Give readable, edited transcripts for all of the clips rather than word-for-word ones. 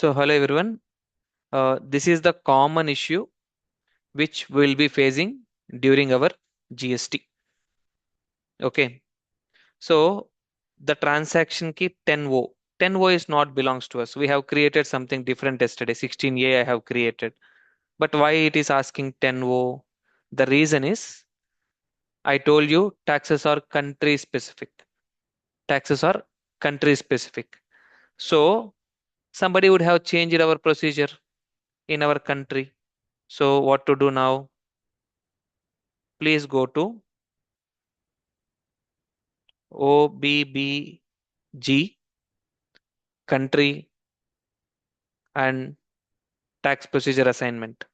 So hello everyone. This is the common issue which we'll be facing during our GST. Okay. So the transaction key 10O. 10O is not belongs to us. We have created something different yesterday. 16A I have created. But why it is asking 10O? The reason is I told you taxes are country specific. Taxes are country specific. So somebody would have changed our procedure in our country. So what to do now? Please go to OBBG country and tax procedure assignment.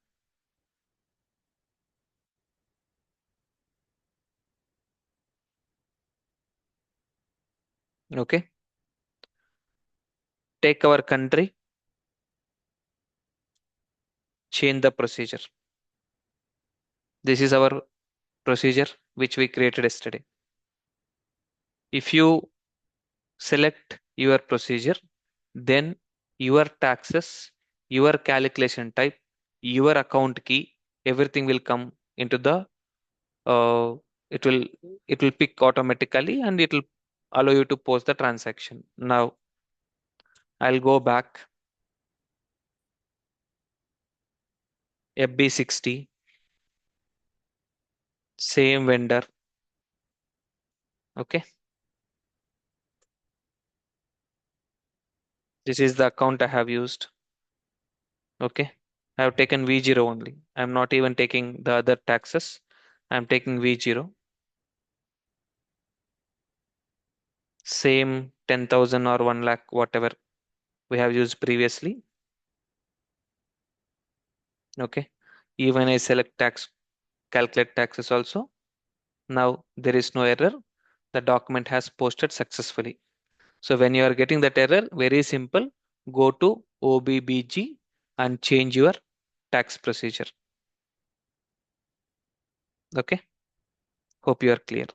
Okay. Take our country, change the procedure. This is our procedure which we created yesterday. If you select your procedure, then your taxes, your calculation type, your account key, everything will come into the uh, it will it will pick automatically and it will allow you to post the transaction. Now I'll go back FB60, same vendor. Okay. This is the account I have used. Okay. I have taken V0 only. I'm not even taking the other taxes. I'm taking V0. Same 10,000 or 1 lakh, whatever we have used previously. Okay. Even I select tax, calculate taxes also. Now there is no error. The document has posted successfully. So when you are getting that error, very simple, go to OBBG and change your tax procedure. Okay. Hope you are clear.